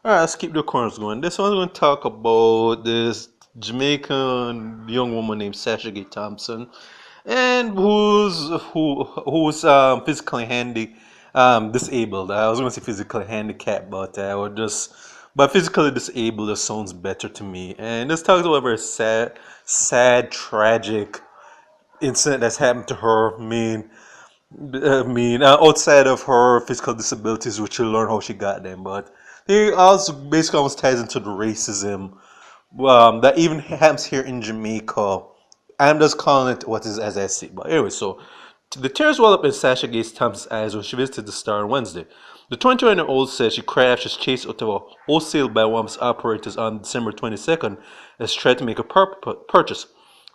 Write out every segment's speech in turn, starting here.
Alright, let's keep the corners going. This one's going to talk about this Jamaican young woman named Sashagaye Thompson, and who's physically disabled. I was going to say physically handicapped, but I would just but physically disabled. It sounds better to me. And this talks about a very sad, tragic incident that's happened to her. Outside of her physical disabilities, which you'll learn how she got them, but he also basically almost ties into the racism that even happens here in Jamaica. I'm just calling it what is as I see. But anyway, so the tears well up in Sashagaye Thompson's eyes when she visited the store on Wednesday. The 21-year-old said she cried after she was chased out of a wholesale by one of its operators on December 22nd as she tried to make a purchase.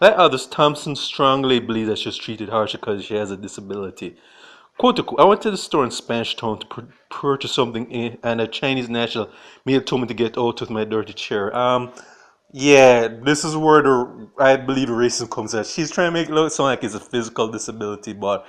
Like others, Thompson strongly believes that she was treated harshly because she has a disability. Quote unquote, I went to the store in Spanish Town to purchase something, and a Chinese national male told me to get out with my dirty chair. Yeah, this is where I believe the racism comes at. She's trying to make it look sound like it's a physical disability, but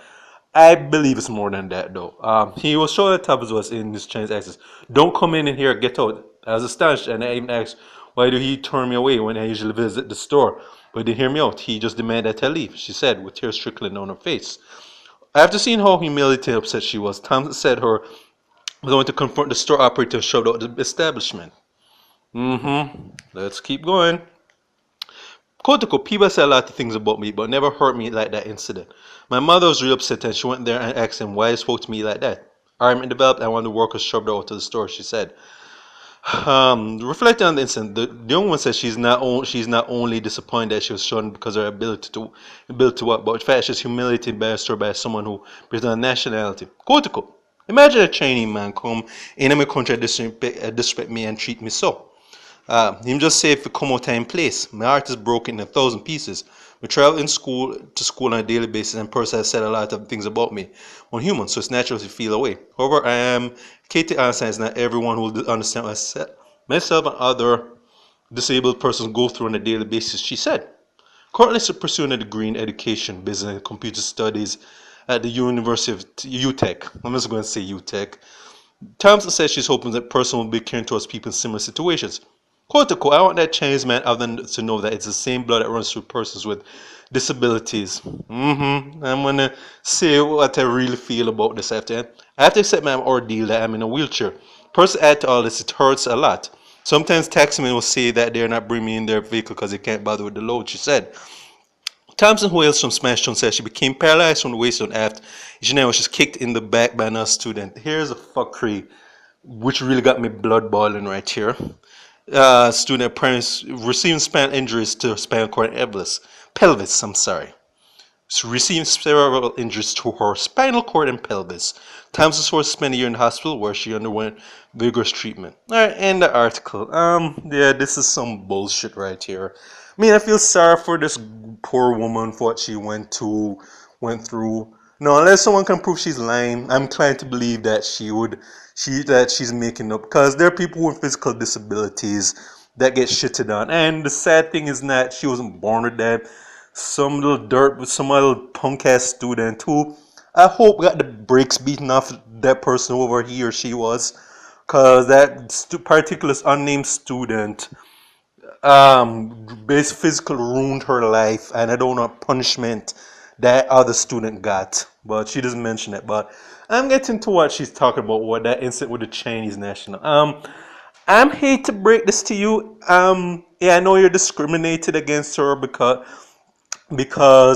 I believe it's more than that, though. He was showing the top as was in his Chinese accent. Don't come in here, get out. I was astonished, and I even asked, why do he turn me away when I usually visit the store? But he didn't hear me out. He just demanded that I leave, she said, with tears trickling down her face. After seeing how humiliated and upset she was, Thompson said her was going to confront the store operator and shut out the establishment. Let's keep going. Quote unquote, people say a lot of things about me, but never hurt me like that incident. My mother was really upset and she went there and asked him why he spoke to me like that. Argument developed and one of the workers shoved her out of the store, she said. Reflecting on the incident, the young woman says she's not only disappointed that she was shown because of her ability to work, but in fact she's humiliated by a store by someone who presents nationality. Quote unquote, imagine a Chinese man come in my country and disrespect me and treat me so. Him just say if you come out time place. My heart is broken in 1,000 pieces. We travel to school on a daily basis, and person has said a lot of things about me. I'm human, so it's natural to feel away. However, I am Katie understands not everyone will understand what I said. Myself and other disabled persons go through on a daily basis, she said. Currently pursuing a degree in education, business, and computer studies at the University of UTech. I'm just going to say UTech. Thompson says she's hoping that person will be caring towards people in similar situations. Quote unquote, I want that Chinese man other to know that it's the same blood that runs through persons with disabilities. I'm gonna say what I really feel about this after. I have to accept my ordeal that I'm in a wheelchair. Person add to all this, it hurts a lot. Sometimes taximen will say that they're not bringing me in their vehicle because they can't bother with the load, she said. Thompson, who hails from Smashtown, says she became paralyzed from the waist down after she was just kicked in the back by another student. Here's a fuckery which really got me blood boiling right here. Student parents receiving spinal injuries to spinal cord and pelvis. Receiving several injuries to her spinal cord and pelvis. Thompson was spent a year in the hospital where she underwent vigorous treatment. Alright, end the article. Yeah, this is some bullshit right here. I mean, I feel sorry for this poor woman for what she went through. No, unless someone can prove she's lying, I'm inclined to believe that she's making up, because there are people with physical disabilities that get shitted on. And the sad thing is that she wasn't born with that. Some little punk ass student who I hope got the brakes beaten off that person, whoever he or she was, because that particular unnamed student physically ruined her life, and I don't know what punishment that other student got, but she doesn't mention it. But I'm getting to what she's talking about, what that incident with the Chinese national. I'm hate to break this to you. Yeah, I know you're discriminated against her because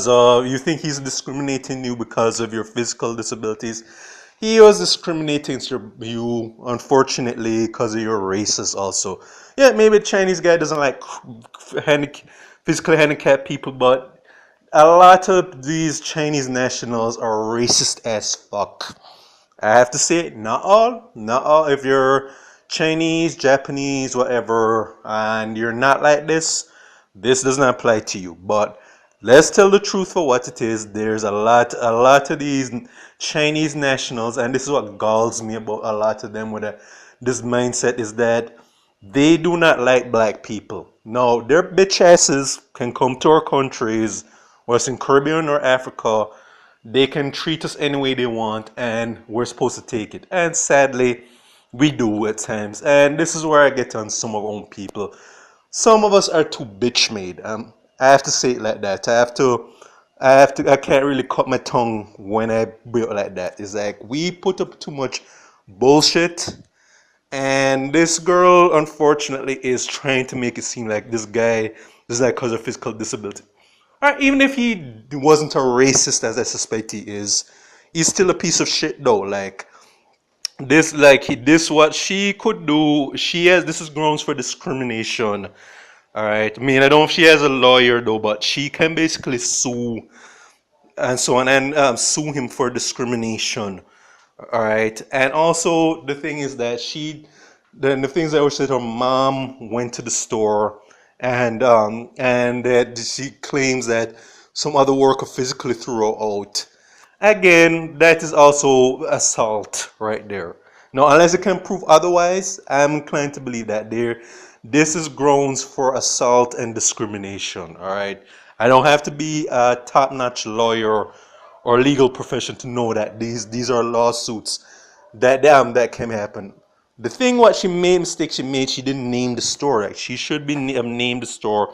you think he's discriminating you because of your physical disabilities. He was discriminating against you, unfortunately, because of your races also. Yeah, maybe a Chinese guy doesn't like physically handicapped people, but a lot of these Chinese nationals are racist as fuck. I have to say it, not all. If you're Chinese, Japanese, whatever, and you're not like this does not apply to you. But let's tell the truth for what it is. There's a lot of these Chinese nationals, and this is what galls me about a lot of them with this mindset, is that they do not like black people. No, their bitch asses can come to our countries, whether it's in Caribbean or Africa. They can treat us any way they want, and we're supposed to take it. And sadly, We do at times, and this is where I get on some of our own people. Some of us are too bitch made. I have to say it like that. I can't really cut my tongue when I build like that. It's like we put up too much bullshit, and this girl, unfortunately, is trying to make it seem like this guy because of physical disability. Or even if he wasn't a racist, as I suspect he is, he's still a piece of shit, though. This what she could do. She has this is grounds for discrimination. All right. I mean, I don't know if she has a lawyer though, but she can basically sue and so on and sue him for discrimination. All right. And also the thing is that the things that was said, her mom went to the store and that she claims that some other worker physically threw her out. Again, that is also assault right there. Now, unless it can prove otherwise, I'm inclined to believe that this is grounds for assault and discrimination. All right, I don't have to be a top-notch lawyer or legal profession to know that these are lawsuits that can happen. The thing what she made mistake she made, she didn't name the store. Like she should be named the store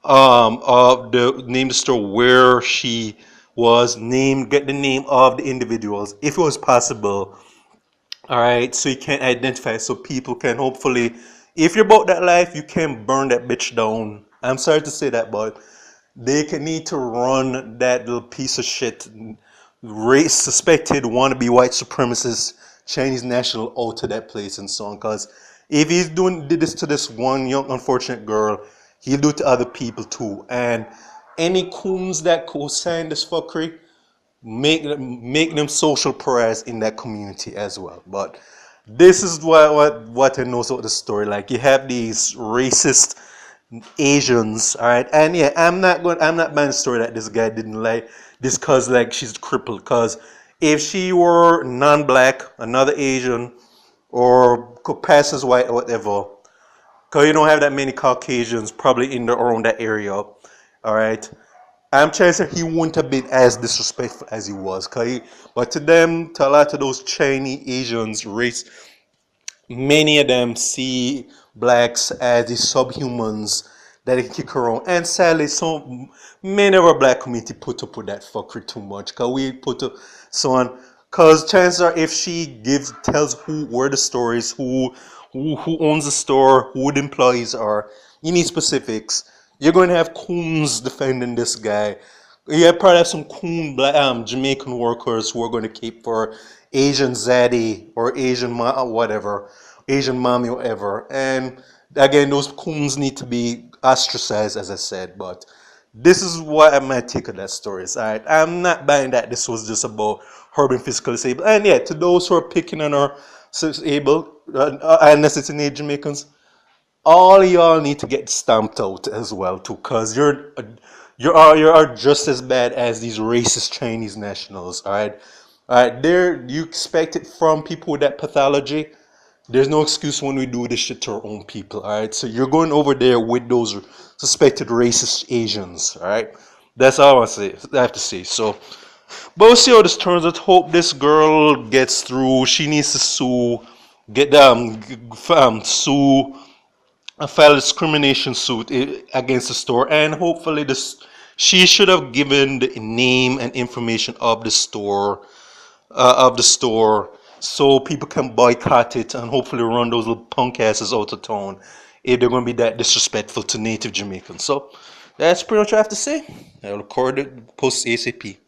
the name the store where she was named, get the name of the individuals if it was possible. All right, so you can identify, so people can hopefully, if you're about that life, you can burn that bitch down. I'm sorry to say that, but they can need to run that little piece of shit race suspected wannabe white supremacist Chinese national out to that place and so on. Because if he's did this to this one young unfortunate girl, he'll do it to other people too. And any coons that co-sign this fuckery, make them social pariahs in that community as well. But this is what I know about the story. Like you have these racist Asians, all right, and yeah, I'm not buying the story that this guy didn't like this cause like she's crippled. Cause if she were non-black, another Asian, or could pass as white or whatever, cause you don't have that many Caucasians probably in the around that area, all right. I'm chancing he wouldn't have been as disrespectful as he was, but to them, to a lot of those Chinese Asians race, many of them see blacks as the subhumans that they can kick around. And sadly, so many of our black community put up with that fuckery too much. Because we put up so on. Because chances are if she tells where the store is, who owns the store, who the employees are, you need specifics. You're going to have coons defending this guy. You probably have some coon Jamaican workers who are going to keep for Asian zaddy or whatever, Asian mommy, whatever. And again, those coons need to be ostracized, as I said. But this is what I might take of that story. Alright, I'm not buying that this was just about her being physically disabled. And yeah, to those who are picking on her disabled, unless it's in Jamaicans, all y'all need to get stamped out as well too, cause you are just as bad as these racist Chinese nationals. All right. There you expect it from people with that pathology. There's no excuse when we do this shit to our own people. All right, so you're going over there with those suspected racist Asians. All right, that's all I have to say. So, but we'll see how this turns out. Hope this girl gets through. She needs to sue, sue file a discrimination suit against the store, and hopefully this she should have given the name and information of the store so people can boycott it and hopefully run those little punk asses out of town if they're going to be that disrespectful to native Jamaicans. So that's pretty much what I have to say. I'll record it post ASAP.